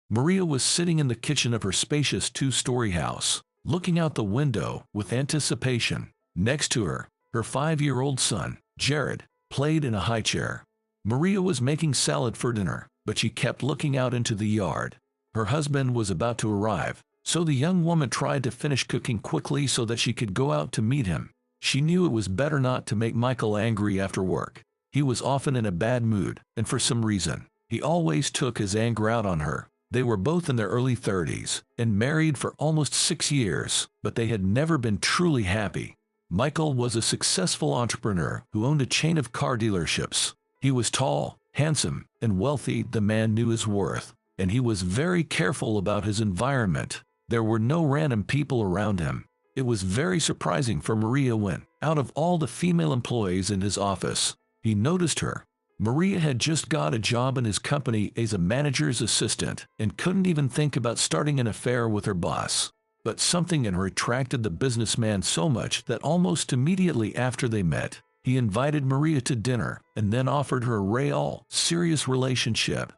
Maria was sitting in the kitchen of her spacious two-story house, looking out the window with anticipation. Next to her, her 5-year-old son, Jared, played in a high chair. Maria was making salad for dinner, but she kept looking out into the yard. Her husband was about to arrive, so the young woman tried to finish cooking quickly so that she could go out to meet him. She knew it was better not to make Michael angry after work. He was often in a bad mood, and for some reason, he always took his anger out on her. They were both in their early 30s and married for almost 6 years, but they had never been truly happy. Michael was a successful entrepreneur who owned a chain of car dealerships. He was tall, handsome, and wealthy. The man knew his worth, and he was very careful about his environment. There were no random people around him. It was very surprising for Maria when, out of all the female employees in his office, he noticed her. Maria had just got a job in his company as a manager's assistant and couldn't even think about starting an affair with her boss. But something in her attracted the businessman so much that almost immediately after they met, he invited Maria to dinner and then offered her a real, serious relationship.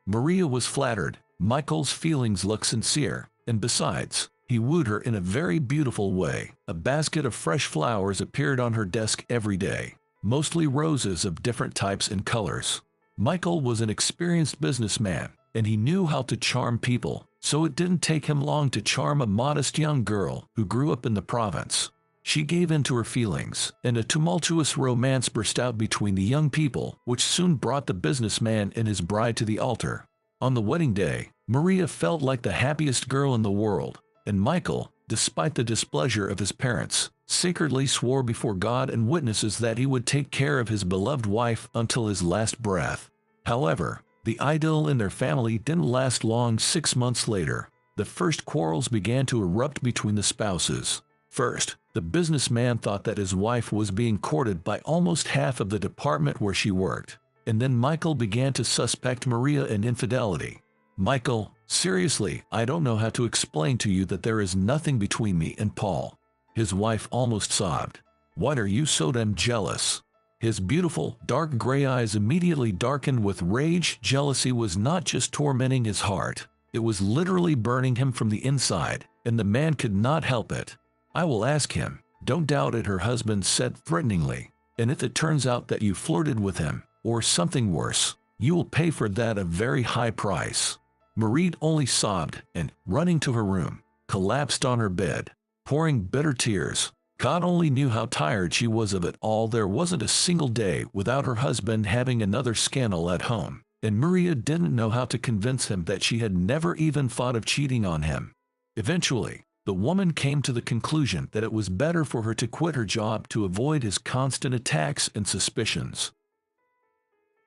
Maria was flattered. Michael's feelings looked sincere, and besides, he wooed her in a very beautiful way. A basket of fresh flowers appeared on her desk every day, mostly roses of different types and colors. Michael was an experienced businessman, and he knew how to charm people, so it didn't take him long to charm a modest young girl who grew up in the province. She gave in to her feelings, and a tumultuous romance burst out between the young people, which soon brought the businessman and his bride to the altar. On the wedding day, Maria felt like the happiest girl in the world, and Michael, despite the displeasure of his parents, secretly swore before God and witnesses that he would take care of his beloved wife until his last breath. However, the idyll in their family didn't last long. 6 months later, the first quarrels began to erupt between the spouses. First, the businessman thought that his wife was being courted by almost half of the department where she worked, and then Michael began to suspect Maria in infidelity. Michael, seriously, I don't know how to explain to you that there is nothing between me and Paul. His wife almost sobbed. Why are you so damn jealous? His beautiful, dark gray eyes immediately darkened with rage. Jealousy was not just tormenting his heart, it was literally burning him from the inside, and the man could not help it. I will ask him. Don't doubt it, her husband said threateningly. And if it turns out that you flirted with him, or something worse, you will pay for that a very high price. Marie only sobbed and, running to her room, collapsed on her bed, pouring bitter tears. God only knew how tired she was of it all. There wasn't a single day without her husband having another scandal at home, and Maria didn't know how to convince him that she had never even thought of cheating on him. Eventually, the woman came to the conclusion that it was better for her to quit her job to avoid his constant attacks and suspicions.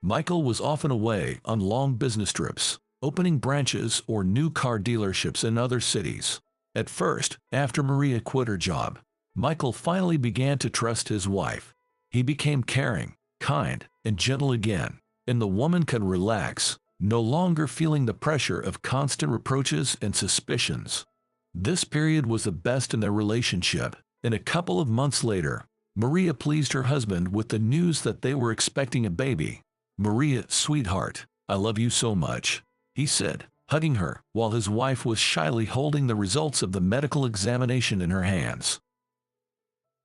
Michael was often away on long business trips, opening branches or new car dealerships in other cities. At first, after Maria quit her job, Michael finally began to trust his wife. He became caring, kind, and gentle again, and the woman could relax, no longer feeling the pressure of constant reproaches and suspicions. This period was the best in their relationship, and a couple of months later, Maria pleased her husband with the news that they were expecting a baby. Maria, sweetheart, I love you so much, he said, hugging her, while his wife was shyly holding the results of the medical examination in her hands.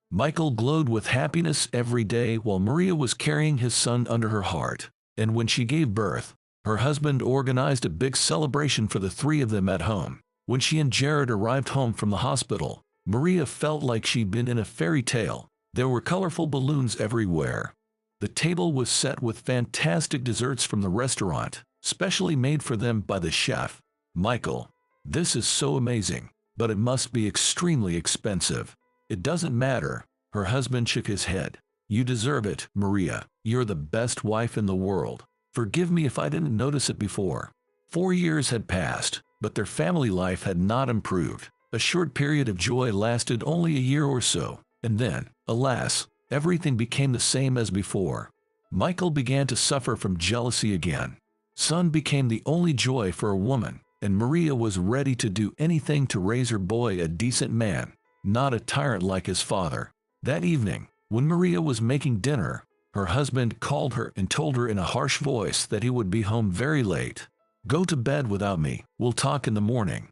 Michael glowed with happiness every day while Maria was carrying his son under her heart, and when she gave birth, her husband organized a big celebration for the three of them at home. When she and Jared arrived home from the hospital, Maria felt like she'd been in a fairy tale. There were colorful balloons everywhere. The table was set with fantastic desserts from the restaurant, specially made for them by the chef. Michael, this is so amazing, but it must be extremely expensive. It doesn't matter, her husband shook his head. You deserve it, Maria. You're the best wife in the world. Forgive me if I didn't notice it before. 4 years had passed, but their family life had not improved. A short period of joy lasted only a year or so, and then, alas, everything became the same as before. Michael began to suffer from jealousy again. Son became the only joy for a woman, and Maria was ready to do anything to raise her boy a decent man, not a tyrant like his father. That evening, when Maria was making dinner, her husband called her and told her in a harsh voice that he would be home very late. Go to bed without me, we'll talk in the morning."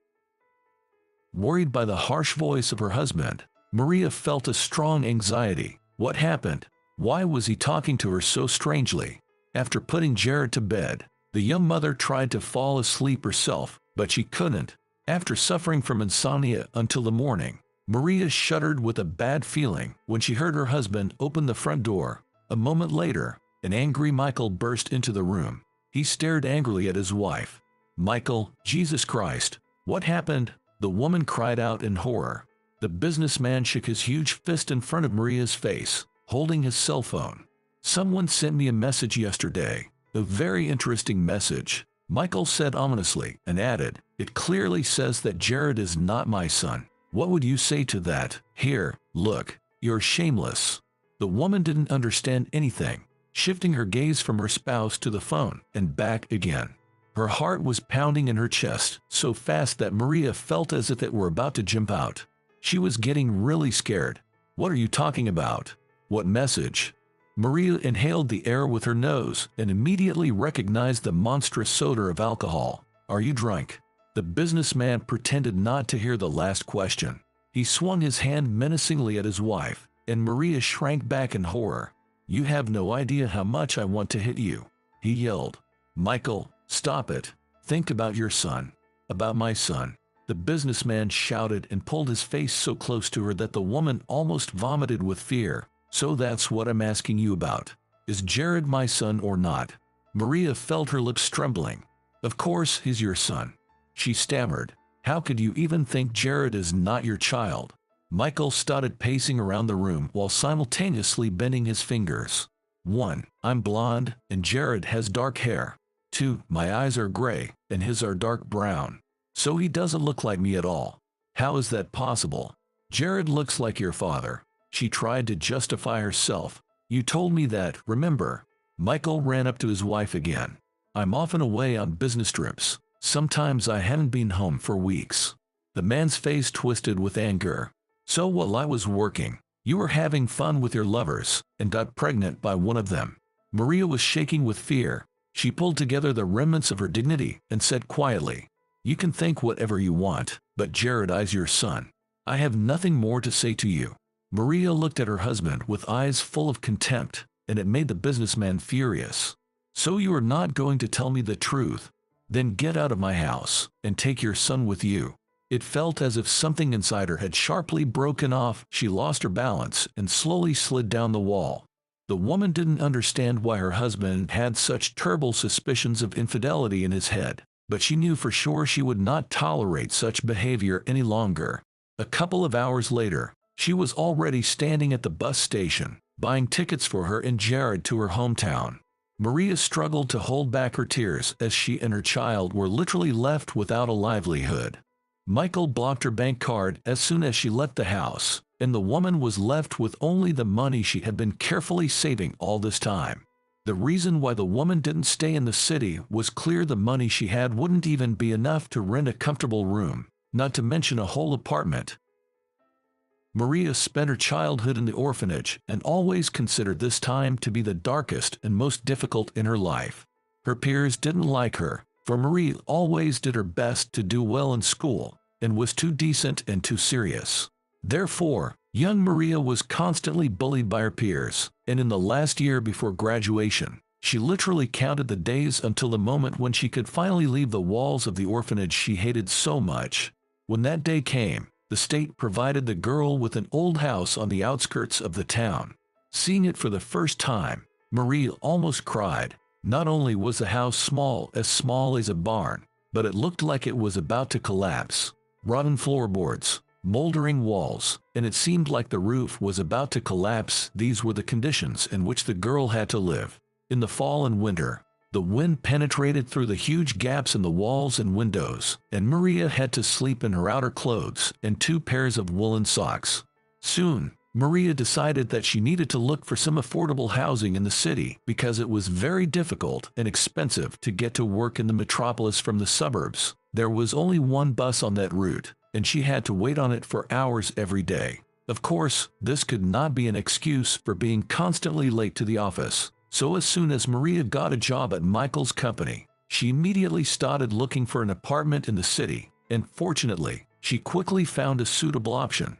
Worried by the harsh voice of her husband, Maria felt a strong anxiety. What happened? Why was he talking to her so strangely? After putting Jared to bed, the young mother tried to fall asleep herself, but she couldn't. After suffering from insomnia until the morning, Maria shuddered with a bad feeling when she heard her husband open the front door. A moment later, an angry Michael burst into the room. He stared angrily at his wife. "Michael, Jesus Christ, what happened?" the woman cried out in horror. The businessman shook his huge fist in front of Maria's face, holding his cell phone. "Someone sent me a message yesterday. A very interesting message," Michael said ominously, and added, "It clearly says that Jared is not my son. What would you say to that? Here, look, you're shameless." The woman didn't understand anything, shifting her gaze from her spouse to the phone and back again. Her heart was pounding in her chest so fast that Maria felt as if it were about to jump out. She was getting really scared. "What are you talking about? What message?" Maria inhaled the air with her nose and immediately recognized the monstrous odor of alcohol. "Are you drunk?" The businessman pretended not to hear the last question. He swung his hand menacingly at his wife, and Maria shrank back in horror. "You have no idea how much I want to hit you," he yelled. "Michael, stop it. Think about your son." "About my son," the businessman shouted and pulled his face so close to her that the woman almost vomited with fear. "So that's what I'm asking you about. Is Jared my son or not?" Maria felt her lips trembling. "Of course he's your son," she stammered. "How could you even think Jared is not your child?" Michael started pacing around the room while simultaneously bending his fingers. 1. I'm blonde, and Jared has dark hair. 2. My eyes are gray, and his are dark brown. So he doesn't look like me at all. How is that possible? Jared looks like your father. She tried to justify herself. You told me that, remember? Michael ran up to his wife again. I'm often away on business trips. Sometimes I haven't been home for weeks. The man's face twisted with anger. So while I was working, you were having fun with your lovers, and got pregnant by one of them. Maria was shaking with fear. She pulled together the remnants of her dignity and said quietly, You can think whatever you want, but Jared is your son. I have nothing more to say to you. Maria looked at her husband with eyes full of contempt, and it made the businessman furious. So you are not going to tell me the truth? Then get out of my house, and take your son with you. It felt as if something inside her had sharply broken off. She lost her balance and slowly slid down the wall. The woman didn't understand why her husband had such terrible suspicions of infidelity in his head, but she knew for sure she would not tolerate such behavior any longer. A couple of hours later, she was already standing at the bus station, buying tickets for her and Jared to her hometown. Maria struggled to hold back her tears as she and her child were literally left without a livelihood. Michael blocked her bank card as soon as she left the house, and the woman was left with only the money she had been carefully saving all this time. The reason why the woman didn't stay in the city was clear. The money she had wouldn't even be enough to rent a comfortable room, not to mention a whole apartment. Maria spent her childhood in the orphanage and always considered this time to be the darkest and most difficult in her life. Her peers didn't like her, for Maria always did her best to do well in school, and was too decent and too serious. Therefore, young Maria was constantly bullied by her peers, and in the last year before graduation, she literally counted the days until the moment when she could finally leave the walls of the orphanage she hated so much. When that day came, the state provided the girl with an old house on the outskirts of the town. Seeing it for the first time, Maria almost cried. Not only was the house small as a barn, but it looked like it was about to collapse. Rotten floorboards, moldering walls, and it seemed like the roof was about to collapse. These were the conditions in which the girl had to live. In the fall and winter, the wind penetrated through the huge gaps in the walls and windows, and Maria had to sleep in her outer clothes and 2 pairs of woolen socks. Soon, Maria decided that she needed to look for some affordable housing in the city because it was very difficult and expensive to get to work in the metropolis from the suburbs. There was only one bus on that route, and she had to wait on it for hours every day. Of course, this could not be an excuse for being constantly late to the office. So as soon as Maria got a job at Michael's company, She immediately started looking for an apartment in the city, and fortunately, she quickly found a suitable option.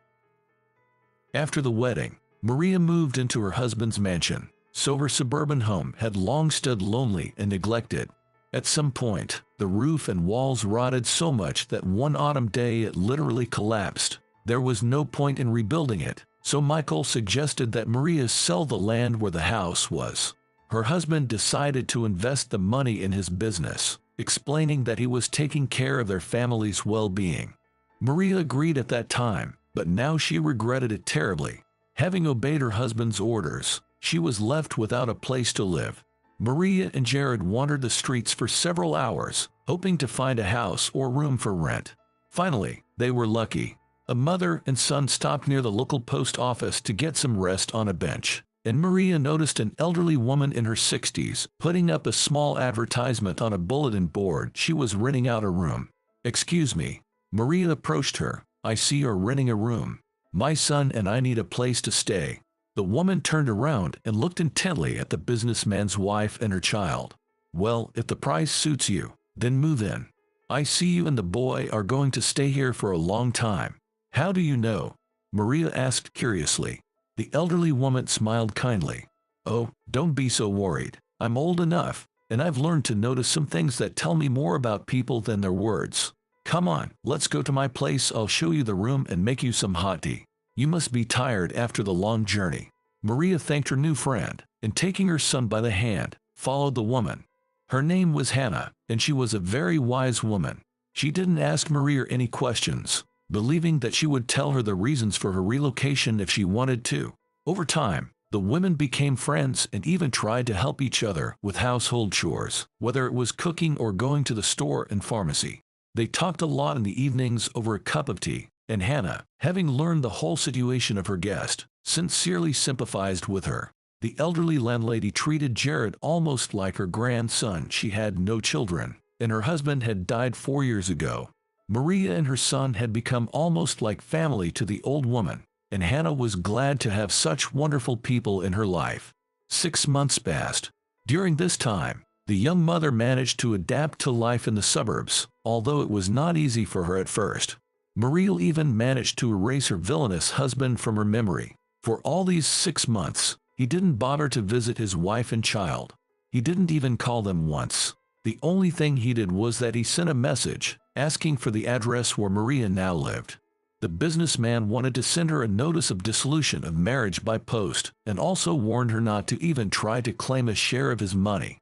After the wedding, Maria moved into her husband's mansion, so her suburban home had long stood lonely and neglected. At some point, the roof and walls rotted so much that one autumn day it literally collapsed. There was no point in rebuilding it, so Michael suggested that Maria sell the land where the house was. Her husband decided to invest the money in his business, explaining that he was taking care of their family's well-being. Maria agreed at that time, but now she regretted it terribly. Having obeyed her husband's orders, she was left without a place to live. Maria and Jared wandered the streets for several hours, hoping to find a house or room for rent. Finally, they were lucky. A mother and son stopped near the local post office to get some rest on a bench, and Maria noticed an elderly woman in her 60s putting up a small advertisement on a bulletin board. She was renting out a room. "Excuse me." Maria approached her. "I see you're renting a room. My son and I need a place to stay." The woman turned around and looked intently at the businessman's wife and her child. "Well, if the price suits you, then move in. I see you and the boy are going to stay here for a long time." "How do you know?" Maria asked curiously. The elderly woman smiled kindly. "Oh, don't be so worried. I'm old enough, and I've learned to notice some things that tell me more about people than their words. Come on, let's go to my place. I'll show you the room and make you some hot tea. You must be tired after the long journey." Maria thanked her new friend, and taking her son by the hand, followed the woman. Her name was Hannah, and she was a very wise woman. She didn't ask Maria any questions, believing that she would tell her the reasons for her relocation if she wanted to. Over time, the women became friends and even tried to help each other with household chores, whether it was cooking or going to the store and pharmacy. They talked a lot in the evenings over a cup of tea, and Hannah, having learned the whole situation of her guest, sincerely sympathized with her. The elderly landlady treated Jared almost like her grandson. She had no children, and her husband had died 4 years ago. Maria and her son had become almost like family to the old woman, and Hannah was glad to have such wonderful people in her life. 6 months passed. During this time, the young mother managed to adapt to life in the suburbs, although it was not easy for her at first. Maria even managed to erase her villainous husband from her memory. For all these 6 months, he didn't bother to visit his wife and child. He didn't even call them once. The only thing he did was that he sent a message, asking for the address where Maria now lived. The businessman wanted to send her a notice of dissolution of marriage by post, and also warned her not to even try to claim a share of his money.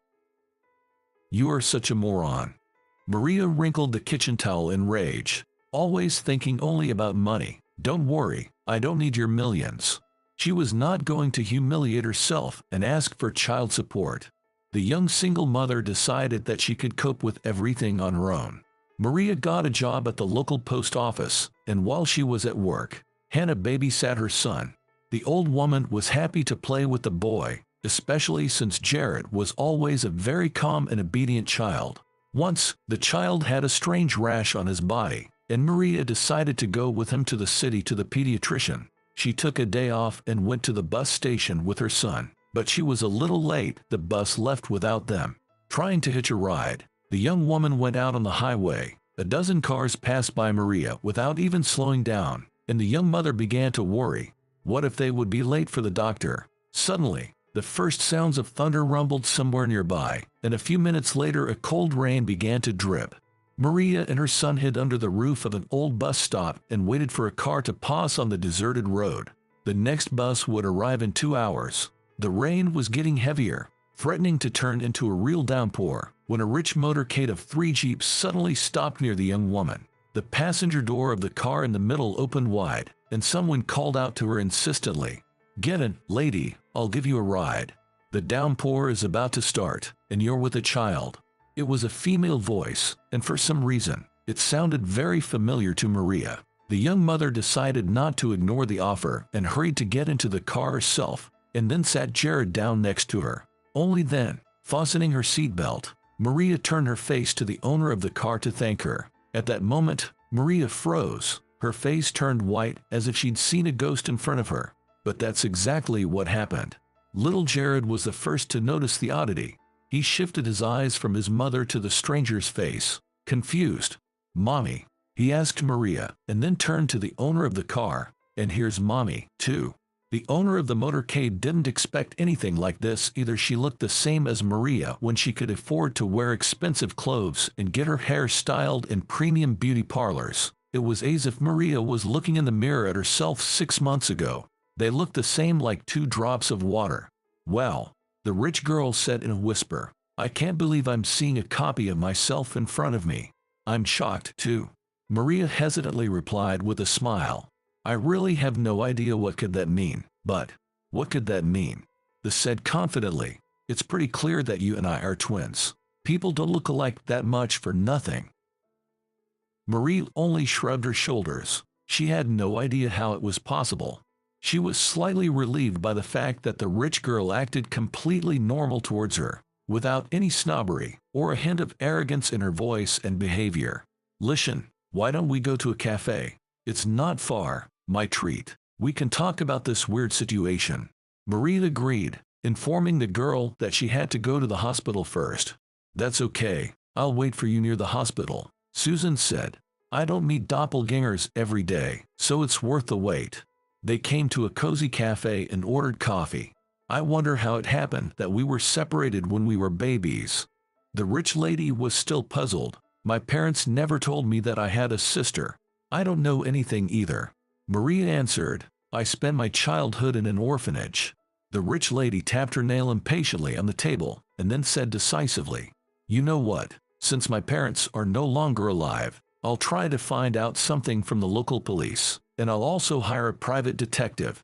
"You are such a moron." Maria wrinkled the kitchen towel in rage. "Always thinking only about money. Don't worry, I don't need your millions." She was not going to humiliate herself and ask for child support. The young single mother decided that she could cope with everything on her own. Maria got a job at the local post office, and while she was at work, Hannah babysat her son. The old woman was happy to play with the boy, especially since Jared was always a very calm and obedient child. Once, the child had a strange rash on his body, and Maria decided to go with him to the city to the pediatrician. She took a day off and went to the bus station with her son, but she was a little late. The bus left without them. Trying to hitch a ride, the young woman went out on the highway. A dozen cars passed by Maria without even slowing down, and the young mother began to worry. What if they would be late for the doctor? Suddenly, the first sounds of thunder rumbled somewhere nearby, and a few minutes later a cold rain began to drip. Maria and her son hid under the roof of an old bus stop and waited for a car to pass on the deserted road. The next bus would arrive in 2 hours. The rain was getting heavier, threatening to turn into a real downpour, when a rich motorcade of 3 jeeps suddenly stopped near the young woman. The passenger door of the car in the middle opened wide, and someone called out to her insistently, "Get in, lady, I'll give you a ride. The downpour is about to start, and you're with a child." It was a female voice, and for some reason, it sounded very familiar to Maria. The young mother decided not to ignore the offer and hurried to get into the car herself, and then sat Jared down next to her. Only then, fastening her seatbelt, Maria turned her face to the owner of the car to thank her. At that moment, Maria froze. Her face turned white as if she'd seen a ghost in front of her. But that's exactly what happened. Little Jared was the first to notice the oddity. He shifted his eyes from his mother to the stranger's face, confused. "Mommy?" he asked Maria, and then turned to the owner of the car. "And here's Mommy, too." The owner of the motorcade didn't expect anything like this either. She looked the same as Maria when she could afford to wear expensive clothes and get her hair styled in premium beauty parlors. It was as if Maria was looking in the mirror at herself 6 months ago. They looked the same, like 2 drops of water. "Well," the rich girl said in a whisper, "I can't believe I'm seeing a copy of myself in front of me." "I'm shocked, too," Maria hesitantly replied with a smile. "I really have no idea what could that mean." "But what could that mean?" they said confidently. "It's pretty clear that you and I are twins. People don't look alike that much for nothing." Marie only shrugged her shoulders. She had no idea how it was possible. She was slightly relieved by the fact that the rich girl acted completely normal towards her, without any snobbery or a hint of arrogance in her voice and behavior. "Listen, why don't we go to a cafe? It's not far, my treat. We can talk about this weird situation." Marie agreed, informing the girl that she had to go to the hospital first. "That's okay, I'll wait for you near the hospital," Susan said. "I don't meet doppelgangers every day, so it's worth the wait." They came to a cozy cafe and ordered coffee. "I wonder how it happened that we were separated when we were babies." The rich lady was still puzzled. "My parents never told me that I had a sister. I don't know anything either," Maria answered. "I spent my childhood in an orphanage." The rich lady tapped her nail impatiently on the table and then said decisively, "You know what? Since my parents are no longer alive, I'll try to find out something from the local police, and I'll also hire a private detective."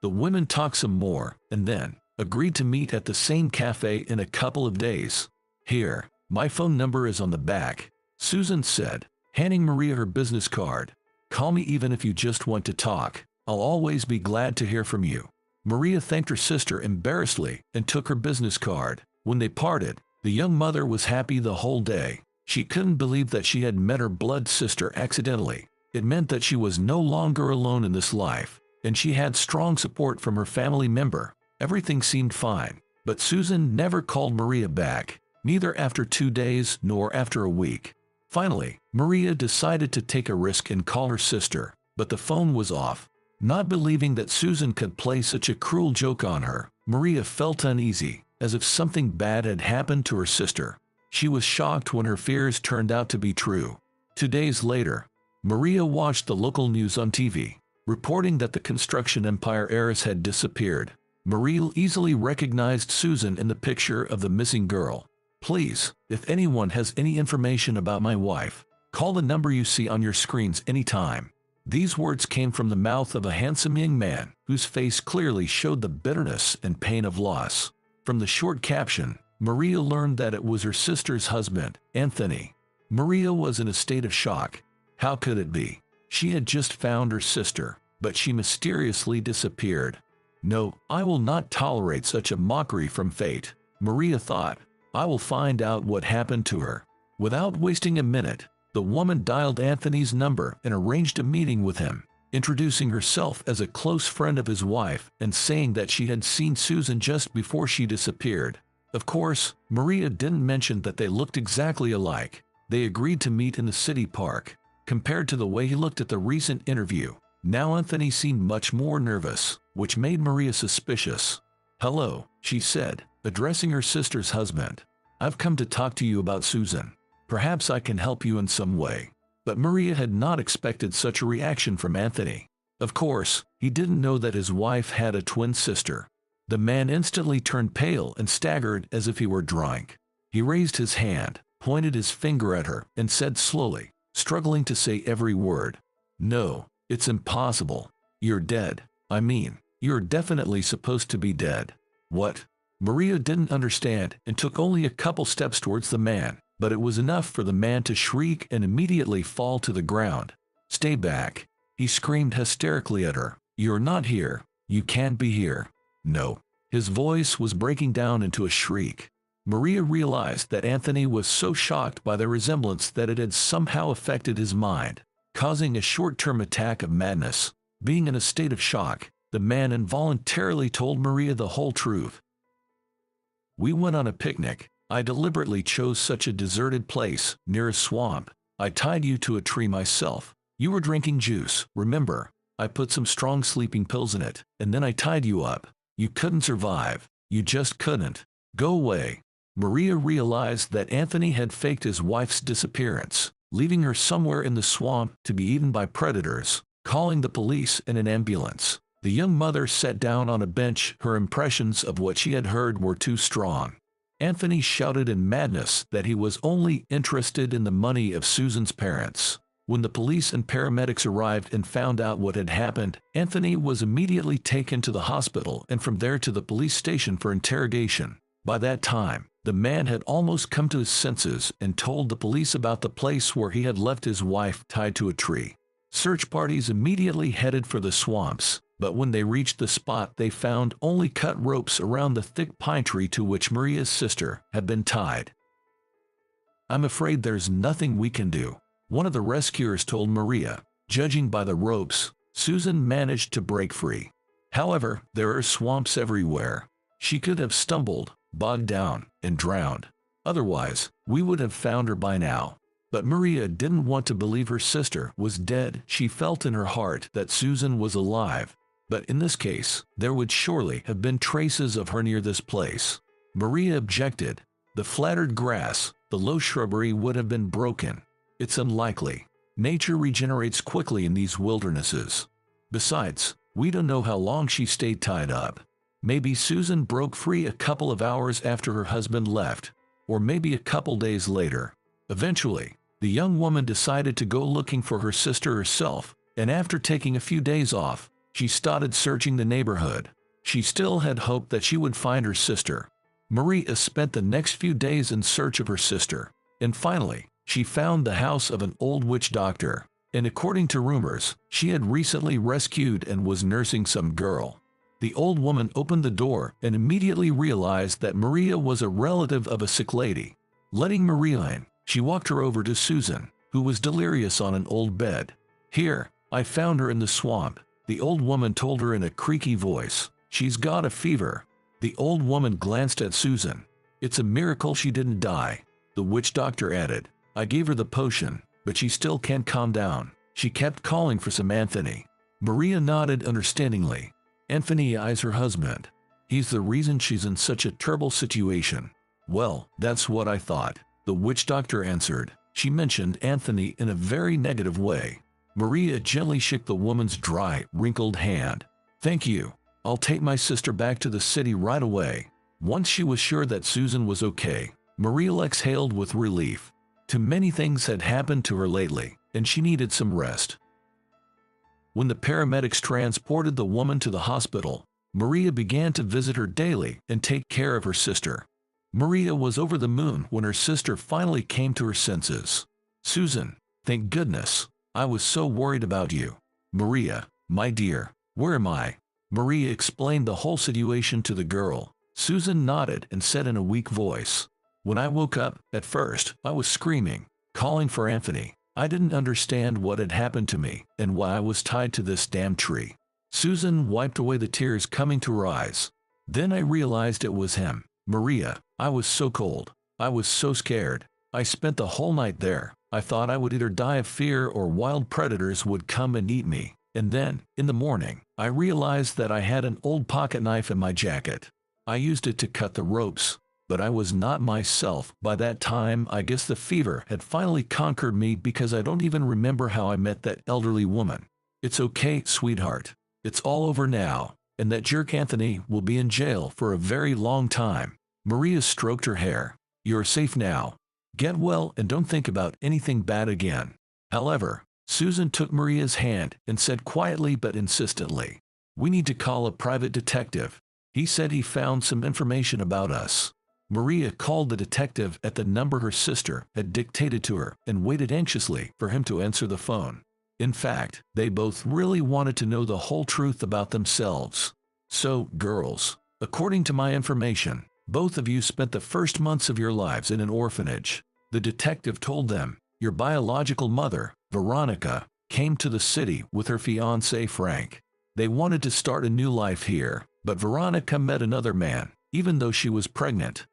The women talked some more, and then agreed to meet at the same cafe in a couple of days. "Here, my phone number is on the back," Susan said, handing Maria her business card. "Call me even if you just want to talk. I'll always be glad to hear from you." Maria thanked her sister embarrassedly and took her business card. When they parted, the young mother was happy the whole day. She couldn't believe that she had met her blood sister accidentally. It meant that she was no longer alone in this life, and she had strong support from her family member. Everything seemed fine, but Susan never called Maria back, neither after 2 days nor after a week. Finally, Maria decided to take a risk and call her sister, but the phone was off. Not believing that Susan could play such a cruel joke on her, Maria felt uneasy, as if something bad had happened to her sister. She was shocked when her fears turned out to be true. 2 days later, Maria watched the local news on TV, reporting that the construction empire heiress had disappeared. Maria easily recognized Susan in the picture of the missing girl. "Please, if anyone has any information about my wife, call the number you see on your screens anytime." These words came from the mouth of a handsome young man, whose face clearly showed the bitterness and pain of loss. From the short caption, Maria learned that it was her sister's husband, Anthony. Maria was in a state of shock. How could it be? She had just found her sister, but she mysteriously disappeared. "No, I will not tolerate such a mockery from fate," Maria thought. "I will find out what happened to her." Without wasting a minute, the woman dialed Anthony's number and arranged a meeting with him, introducing herself as a close friend of his wife and saying that she had seen Susan just before she disappeared. Of course, Maria didn't mention that they looked exactly alike. They agreed to meet in the city park. Compared to the way he looked at the recent interview, now Anthony seemed much more nervous, which made Maria suspicious. "Hello," she said, addressing her sister's husband. "I've come to talk to you about Susan. Perhaps I can help you in some way." But Maria had not expected such a reaction from Anthony. Of course, he didn't know that his wife had a twin sister. The man instantly turned pale and staggered as if he were drunk. He raised his hand, pointed his finger at her, and said slowly, struggling to say every word, "No, it's impossible. You're dead. I mean, you're definitely supposed to be dead." "What?" Maria didn't understand and took only a couple steps towards the man, but it was enough for the man to shriek and immediately fall to the ground. "Stay back," he screamed hysterically at her. "You're not here. You can't be here." "No." His voice was breaking down into a shriek. Maria realized that Anthony was so shocked by the resemblance that it had somehow affected his mind, causing a short-term attack of madness. Being in a state of shock, the man involuntarily told Maria the whole truth. We went on a picnic. I deliberately chose such a deserted place, near a swamp. I tied you to a tree myself. You were drinking juice, remember? I put some strong sleeping pills in it, and then I tied you up. You couldn't survive. You just couldn't. Go away. Maria realized that Anthony had faked his wife's disappearance, leaving her somewhere in the swamp to be eaten by predators, calling the police and an ambulance. The young mother sat down on a bench. Her impressions of what she had heard were too strong. Anthony shouted in madness that he was only interested in the money of Susan's parents. When the police and paramedics arrived and found out what had happened, Anthony was immediately taken to the hospital and from there to the police station for interrogation. By that time, the man had almost come to his senses and told the police about the place where he had left his wife tied to a tree. Search parties immediately headed for the swamps, but when they reached the spot they found only cut ropes around the thick pine tree to which Maria's sister had been tied. "I'm afraid there's nothing we can do," one of the rescuers told Maria. Judging by the ropes, Susan managed to break free. However, there are swamps everywhere. She could have stumbled, bogged down, and drowned. Otherwise, we would have found her by now. But Maria didn't want to believe her sister was dead. She felt in her heart that Susan was alive. But in this case, there would surely have been traces of her near this place. Maria objected. The flattered grass, the low shrubbery would have been broken. It's unlikely. Nature regenerates quickly in these wildernesses. Besides, we don't know how long she stayed tied up. Maybe Susan broke free a couple of hours after her husband left, or maybe a couple days later. Eventually, the young woman decided to go looking for her sister herself, and after taking a few days off, she started searching the neighborhood. She still had hope that she would find her sister. Maria spent the next few days in search of her sister, and finally, she found the house of an old witch doctor, and according to rumors, she had recently rescued and was nursing some girl. The old woman opened the door and immediately realized that Maria was a relative of a sick lady. Letting Maria in, she walked her over to Susan, who was delirious on an old bed. "Here, I found her in the swamp," the old woman told her in a creaky voice. "She's got a fever." The old woman glanced at Susan. "It's a miracle she didn't die," the witch doctor added. "I gave her the potion, but she still can't calm down. She kept calling for some Anthony." Maria nodded understandingly. "Anthony is her husband. He's the reason she's in such a terrible situation." "Well, that's what I thought," the witch doctor answered. She mentioned Anthony in a very negative way. Maria gently shook the woman's dry, wrinkled hand. "Thank you. I'll take my sister back to the city right away." Once she was sure that Susan was okay, Maria exhaled with relief. Too many things had happened to her lately, and she needed some rest. When the paramedics transported the woman to the hospital, Maria began to visit her daily and take care of her sister. Maria was over the moon when her sister finally came to her senses. "Susan, thank goodness. I was so worried about you." "Maria, my dear, where am I?" Maria explained the whole situation to the girl. Susan nodded and said in a weak voice, "When I woke up, at first, I was screaming, calling for Anthony. I didn't understand what had happened to me and why I was tied to this damn tree." Susan wiped away the tears coming to her eyes. "Then I realized it was him. Maria, I was so cold. I was so scared. I spent the whole night there. I thought I would either die of fear or wild predators would come and eat me. And then, in the morning, I realized that I had an old pocket knife in my jacket. I used it to cut the ropes. But I was not myself. By that time, I guess the fever had finally conquered me because I don't even remember how I met that elderly woman. It's okay, sweetheart. It's all over now, and that jerk Anthony will be in jail for a very long time." Maria stroked her hair. "You're safe now. Get well and don't think about anything bad again." However, Susan took Maria's hand and said quietly but insistently, "We need to call a private detective. He said he found some information about us." Maria called the detective at the number her sister had dictated to her and waited anxiously for him to answer the phone. In fact, they both really wanted to know the whole truth about themselves. "So, girls, according to my information, both of you spent the first months of your lives in an orphanage," the detective told them. "Your biological mother, Veronica, came to the city with her fiancé Frank. They wanted to start a new life here, but Veronica met another man, even though she was pregnant.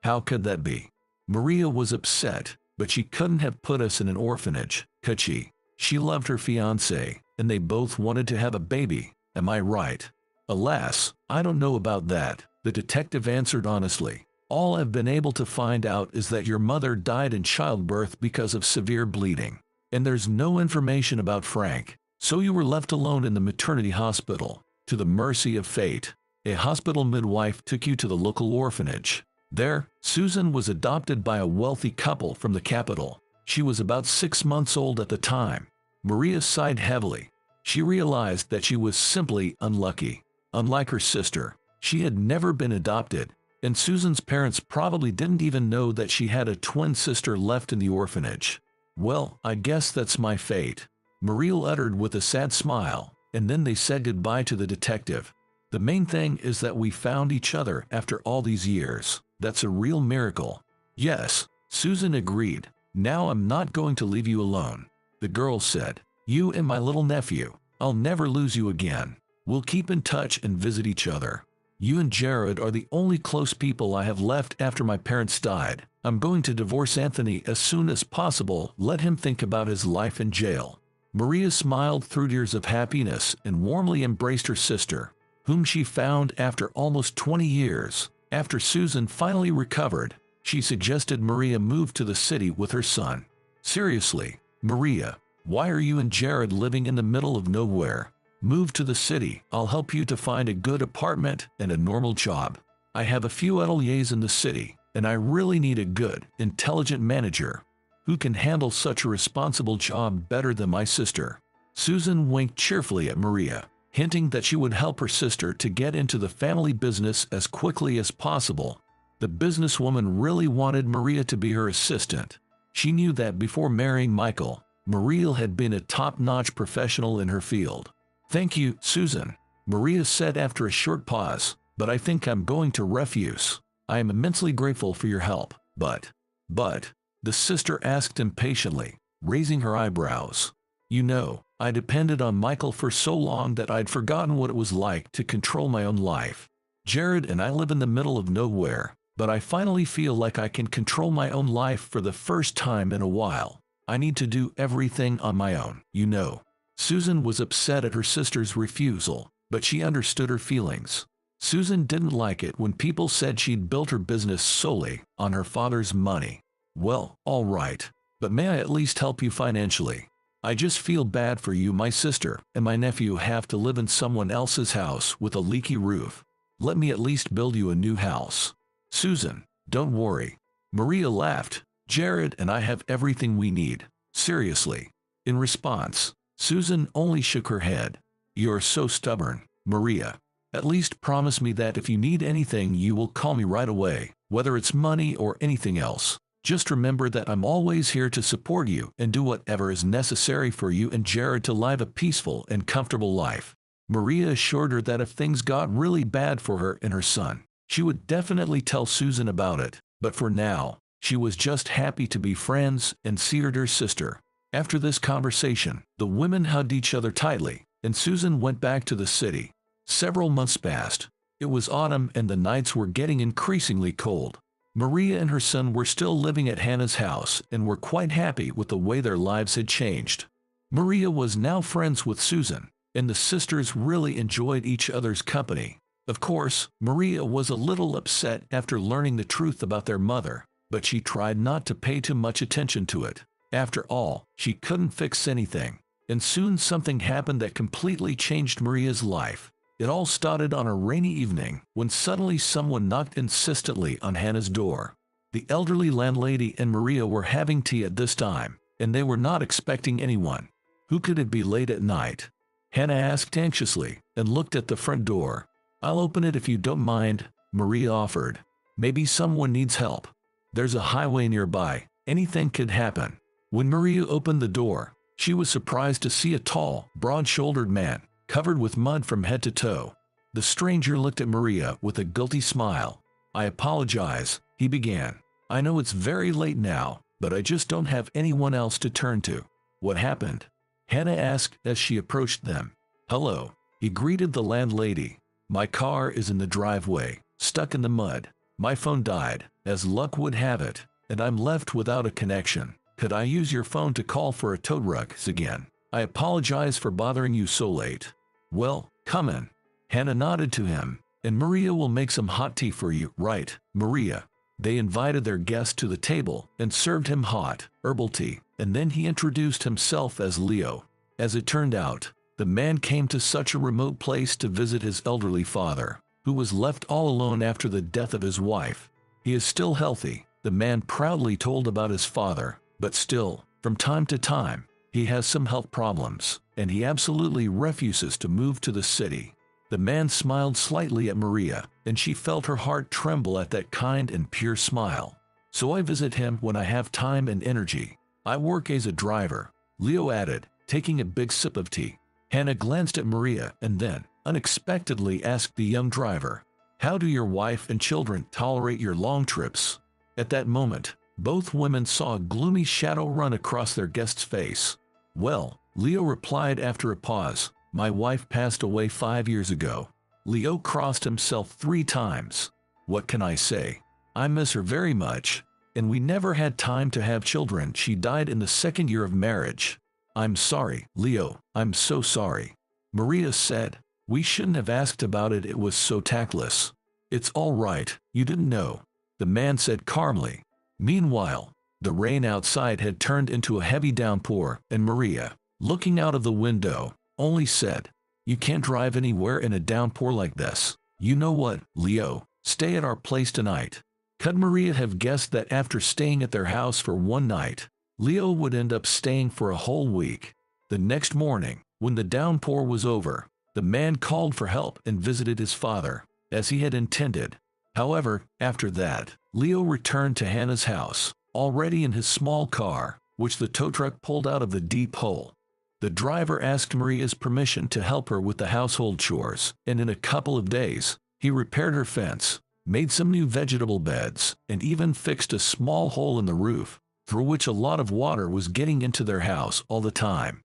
How could that be? Maria was upset, but she couldn't have put us in an orphanage, could she? She loved her fiancé, and they both wanted to have a baby, am I right? Alas, I don't know about that, the detective answered honestly. All I've been able to find out is that your mother died in childbirth because of severe bleeding. And there's no information about Frank, so you were left alone in the maternity hospital, to the mercy of fate. A hospital midwife took you to the local orphanage. There, Susan was adopted by a wealthy couple from the capital. She was about 6 months old at the time. Maria sighed heavily. She realized that she was simply unlucky. Unlike her sister, she had never been adopted, and Susan's parents probably didn't even know that she had a twin sister left in the orphanage. Well, I guess that's my fate, Maria uttered with a sad smile, and then they said goodbye to the detective. The main thing is that we found each other after all these years. That's a real miracle. Yes, Susan agreed. Now I'm not going to leave you alone. The girl said, you and my little nephew, I'll never lose you again. We'll keep in touch and visit each other. You and Jared are the only close people I have left after my parents died. I'm going to divorce Anthony as soon as possible. Let him think about his life in jail. Maria smiled through tears of happiness and warmly embraced her sister, whom she found after almost 20 years. After Susan finally recovered, she suggested Maria move to the city with her son. Seriously, Maria, why are you and Jared living in the middle of nowhere? Move to the city. I'll help you to find a good apartment and a normal job. I have a few ateliers in the city, and I really need a good, intelligent manager who can handle such a responsible job better than my sister. Susan winked cheerfully at Maria, hinting that she would help her sister to get into the family business as quickly as possible. The businesswoman really wanted Maria to be her assistant. She knew that before marrying Michael, Maria had been a top-notch professional in her field. Thank you, Susan, Maria said after a short pause, but I think I'm going to refuse. I am immensely grateful for your help, but, the sister asked impatiently, raising her eyebrows. You know, I depended on Michael for so long that I'd forgotten what it was like to control my own life. Jared and I live in the middle of nowhere, but I finally feel like I can control my own life for the first time in a while. I need to do everything on my own, you know. Susan was upset at her sister's refusal, but she understood her feelings. Susan didn't like it when people said she'd built her business solely on her father's money. Well, all right, but may I at least help you financially? I just feel bad for you. My sister and my nephew have to live in someone else's house with a leaky roof. Let me at least build you a new house. Susan, don't worry. Maria laughed. Jared and I have everything we need. Seriously. In response, Susan only shook her head. You're so stubborn, Maria. At least promise me that if you need anything you will call me right away, whether it's money or anything else. Just remember that I'm always here to support you and do whatever is necessary for you and Jared to live a peaceful and comfortable life. Maria assured her that if things got really bad for her and her son, she would definitely tell Susan about it, but for now, she was just happy to be friends and see her sister. After this conversation, the women hugged each other tightly, and Susan went back to the city. Several months passed. It was autumn and the nights were getting increasingly cold. Maria and her son were still living at Hannah's house and were quite happy with the way their lives had changed. Maria was now friends with Susan, and the sisters really enjoyed each other's company. Of course, Maria was a little upset after learning the truth about their mother, but she tried not to pay too much attention to it. After all, she couldn't fix anything, and soon something happened that completely changed Maria's life. It all started on a rainy evening when suddenly someone knocked insistently on Hannah's door. The elderly landlady and Maria were having tea at this time, and they were not expecting anyone. Who could it be late at night? Hannah asked anxiously and looked at the front door. I'll open it if you don't mind, Maria offered. Maybe someone needs help. There's a highway nearby. Anything could happen. When Maria opened the door, she was surprised to see a tall, broad-shouldered man, covered with mud from head to toe. The stranger looked at Maria with a guilty smile. I apologize, he began. I know it's very late now, but I just don't have anyone else to turn to. What happened? Hannah asked as she approached them. Hello, he greeted the landlady. My car is in the driveway, stuck in the mud. My phone died, as luck would have it, and I'm left without a connection. Could I use your phone to call for a tow truck again? I apologize for bothering you so late. Well, come in. Hannah nodded to him. And Maria will make some hot tea for you, right, Maria? They invited their guest to the table and served him hot, herbal tea, and then he introduced himself as Leo. As it turned out, the man came to such a remote place to visit his elderly father, who was left all alone after the death of his wife. He is still healthy, the man proudly told about his father, but still, from time to time, he has some health problems, and he absolutely refuses to move to the city. The man smiled slightly at Maria, and she felt her heart tremble at that kind and pure smile. So I visit him when I have time and energy. I work as a driver, Leo added, taking a big sip of tea. Hannah glanced at Maria and then, unexpectedly asked the young driver, "How do your wife and children tolerate your long trips?" At that moment, both women saw a gloomy shadow run across their guest's face. "Well," Leo replied after a pause, "my wife passed away 5 years ago." Leo crossed himself 3 times. "What can I say? I miss her very much, and we never had time to have children. She died in the 2nd year of marriage." "I'm sorry, Leo, I'm so sorry," Maria said. "We shouldn't have asked about it, it was so tactless." "It's all right, you didn't know," the man said calmly. Meanwhile, the rain outside had turned into a heavy downpour, and Maria, looking out of the window, only said, "You can't drive anywhere in a downpour like this." "You know what, Leo, stay at our place tonight." Could Maria have guessed that after staying at their house for 1 night, Leo would end up staying for a whole week? The next morning, when the downpour was over, the man called for help and visited his father, as he had intended. However, after that, Leo returned to Hannah's house, already in his small car, which the tow truck pulled out of the deep hole. The driver asked Maria's permission to help her with the household chores, and in a couple of days, he repaired her fence, made some new vegetable beds, and even fixed a small hole in the roof, through which a lot of water was getting into their house all the time.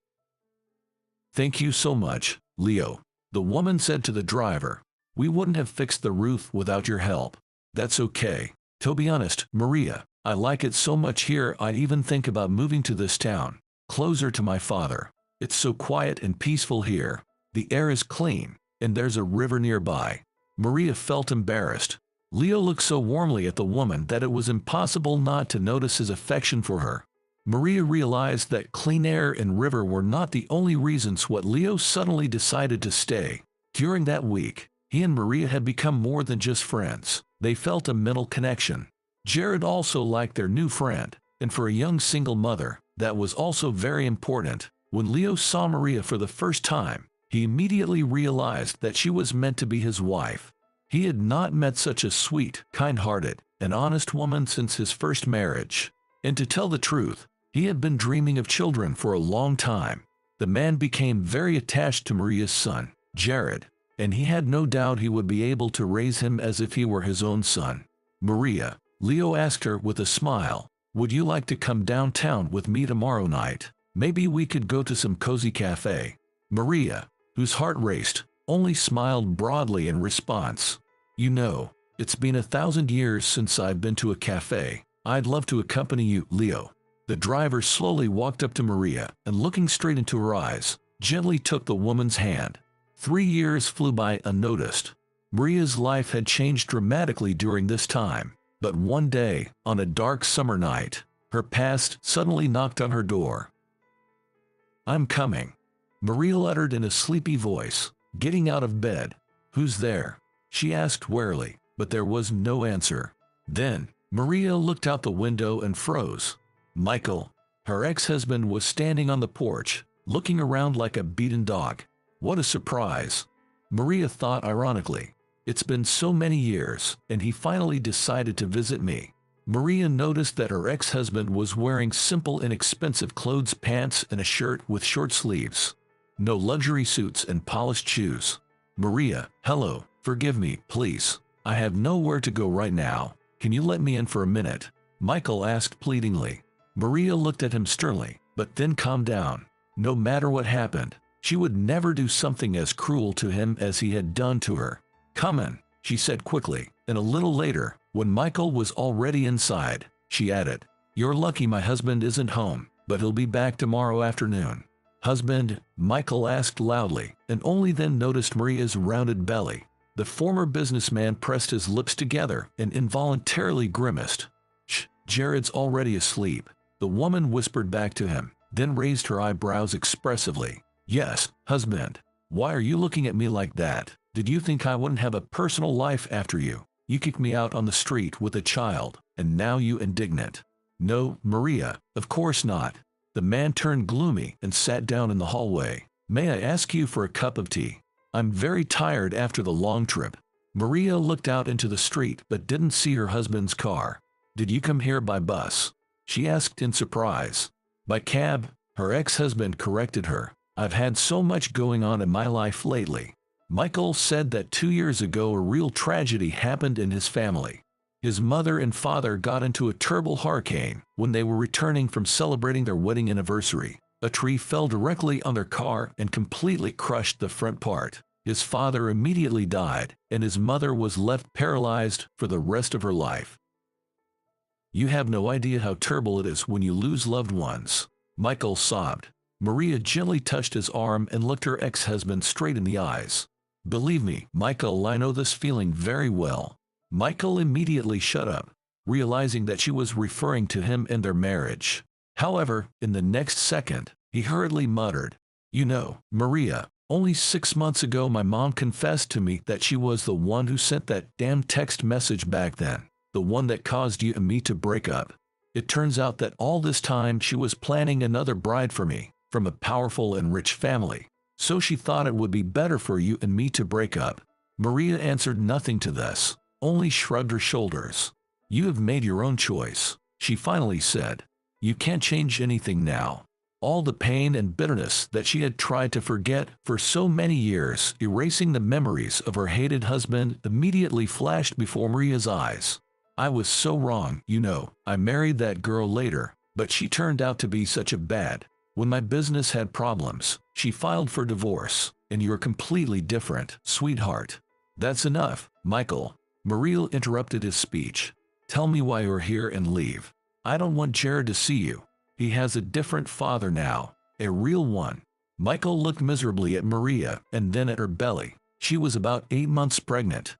"Thank you so much, Leo," the woman said to the driver. "We wouldn't have fixed the roof without your help." "That's okay. To be honest, Maria, I like it so much here I'd even think about moving to this town, closer to my father. It's so quiet and peaceful here. The air is clean, and there's a river nearby." Maria felt embarrassed. Leo looked so warmly at the woman that it was impossible not to notice his affection for her. Maria realized that clean air and river were not the only reasons why Leo suddenly decided to stay. During that week, he and Maria had become more than just friends. They felt a mental connection. Jared also liked their new friend, and for a young single mother, that was also very important. When Leo saw Maria for the first time, he immediately realized that she was meant to be his wife. He had not met such a sweet, kind-hearted, and honest woman since his first marriage. And to tell the truth, he had been dreaming of children for a long time. The man became very attached to Maria's son, Jared, and he had no doubt he would be able to raise him as if he were his own son. "Maria," Leo asked her with a smile, "would you like to come downtown with me tomorrow night? Maybe we could go to some cozy cafe." Maria, whose heart raced, only smiled broadly in response. "You know, it's been 1,000 years since I've been to a cafe. I'd love to accompany you, Leo." The driver slowly walked up to Maria and, looking straight into her eyes, gently took the woman's hand. 3 years flew by unnoticed. Maria's life had changed dramatically during this time, but one day, on a dark summer night, her past suddenly knocked on her door. "I'm coming," Maria uttered in a sleepy voice, getting out of bed. "Who's there?" she asked warily, but there was no answer. Then, Maria looked out the window and froze. Michael, her ex-husband, was standing on the porch, looking around like a beaten dog. What a surprise, Maria thought ironically. It's been so many years, and he finally decided to visit me. Maria noticed that her ex-husband was wearing simple, inexpensive clothes, pants, and a shirt with short sleeves. No luxury suits and polished shoes. "Maria, hello, forgive me, please. I have nowhere to go right now. Can you let me in for a minute?" Michael asked pleadingly. Maria looked at him sternly, but then calmed down. No matter what happened, she would never do something as cruel to him as he had done to her. "Come in," she said quickly, and a little later, when Michael was already inside, she added, "You're lucky my husband isn't home, but he'll be back tomorrow afternoon." "Husband?" Michael asked loudly, and only then noticed Maria's rounded belly. The former businessman pressed his lips together and involuntarily grimaced. "Shh, Jared's already asleep," the woman whispered back to him, then raised her eyebrows expressively. "Yes, husband. Why are you looking at me like that? Did you think I wouldn't have a personal life after you? You kicked me out on the street with a child, and now you indignant." "No, Maria, of course not." The man turned gloomy and sat down in the hallway. "May I ask you for a cup of tea? I'm very tired after the long trip." Maria looked out into the street but didn't see her husband's car. "Did you come here by bus?" she asked in surprise. "By cab," her ex-husband corrected her. "I've had so much going on in my life lately." Michael said that 2 years ago a real tragedy happened in his family. His mother and father got into a terrible hurricane when they were returning from celebrating their wedding anniversary. A tree fell directly on their car and completely crushed the front part. His father immediately died, and his mother was left paralyzed for the rest of her life. "You have no idea how terrible it is when you lose loved ones," Michael sobbed. Maria gently touched his arm and looked her ex-husband straight in the eyes. "Believe me, Michael, I know this feeling very well." Michael immediately shut up, realizing that she was referring to him and their marriage. However, in the next second, he hurriedly muttered, "You know, Maria, only 6 months ago my mom confessed to me that she was the one who sent that damn text message back then, the one that caused you and me to break up. It turns out that all this time she was planning another bride for me, from a powerful and rich family. So she thought it would be better for you and me to break up." Maria answered nothing to this, only shrugged her shoulders. "You have made your own choice," she finally said. "You can't change anything now." All the pain and bitterness that she had tried to forget for so many years, erasing the memories of her hated husband, immediately flashed before Maria's eyes. "I was so wrong, you know. I married that girl later, but she turned out to be such a bad. When my business had problems, she filed for divorce, and you're completely different, sweetheart." "That's enough, Michael." Maria interrupted his speech. "Tell me why you're here and leave. I don't want Jared to see you. He has a different father now, a real one." Michael looked miserably at Maria and then at her belly. She was about 8 months pregnant.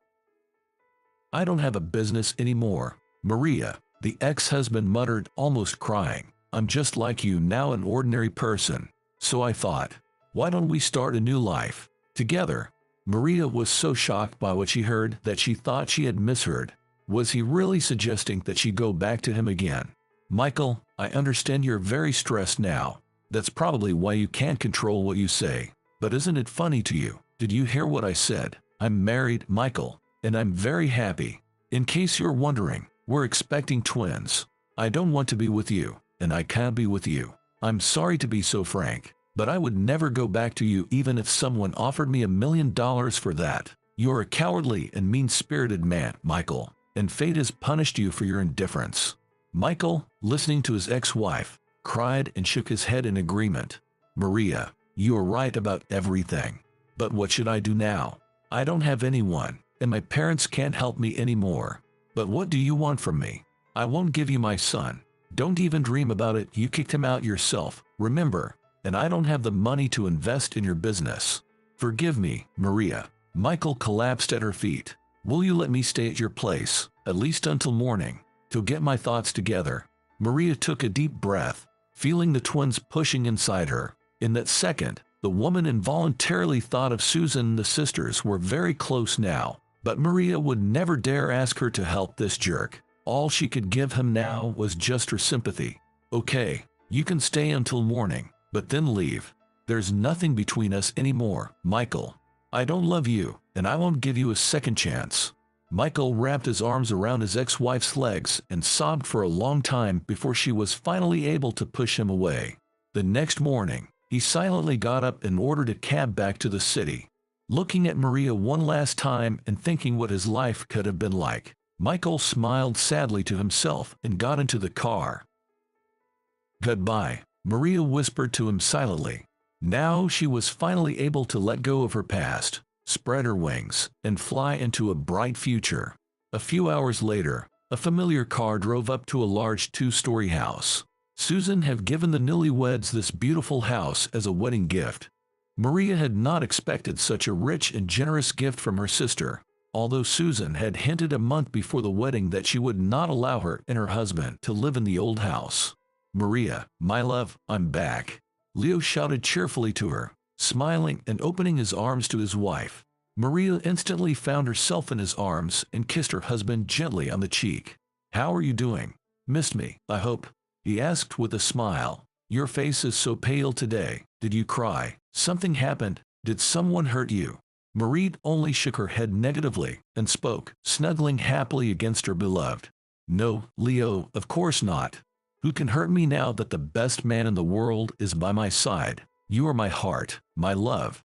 "I don't have a business anymore, Maria," the ex-husband muttered, almost crying. "I'm just like you now, an ordinary person. So I thought, why don't we start a new life together?" Maria was so shocked by what she heard that she thought she had misheard. Was he really suggesting that she go back to him again? "Michael, I understand you're very stressed now. That's probably why you can't control what you say. But isn't it funny to you? Did you hear what I said? I'm married, Michael, and I'm very happy. In case you're wondering, we're expecting twins. I don't want to be with you, and I can't be with you. I'm sorry to be so frank, but I would never go back to you even if someone offered me $1 million for that. You're a cowardly and mean-spirited man, Michael, and fate has punished you for your indifference." Michael, listening to his ex-wife, cried and shook his head in agreement. "Maria, you are right about everything. But what should I do now? I don't have anyone, and my parents can't help me anymore. But what do you want from me? I won't give you my son. Don't even dream about it. You kicked him out yourself, remember? And I don't have the money to invest in your business. Forgive me, Maria." Michael collapsed at her feet. "Will you let me stay at your place, at least until morning, to get my thoughts together?" Maria took a deep breath, feeling the twins pushing inside her. In that second, the woman involuntarily thought of Susan. The sisters were very close now, but Maria would never dare ask her to help this jerk. All she could give him now was just her sympathy. "Okay, you can stay until morning, but then leave. There's nothing between us anymore, Michael. I don't love you, and I won't give you a second chance." Michael wrapped his arms around his ex-wife's legs and sobbed for a long time before she was finally able to push him away. The next morning, he silently got up and ordered a cab back to the city. Looking at Maria one last time and thinking what his life could have been like, Michael smiled sadly to himself and got into the car. "Goodbye," Maria whispered to him silently. Now she was finally able to let go of her past, spread her wings, and fly into a bright future. A few hours later, a familiar car drove up to a large two-story house. Susan had given the newlyweds this beautiful house as a wedding gift. Maria had not expected such a rich and generous gift from her sister, although Susan had hinted a month before the wedding that she would not allow her and her husband to live in the old house. "Maria, my love, I'm back," Leo shouted cheerfully to her, smiling and opening his arms to his wife. Maria instantly found herself in his arms and kissed her husband gently on the cheek. "How are you doing? Missed me, I hope?" he asked with a smile. "Your face is so pale today. Did you cry? Something happened? Did someone hurt you?" Marie only shook her head negatively and spoke, snuggling happily against her beloved. "No, Leo, of course not. Who can hurt me now that the best man in the world is by my side? You are my heart, my love,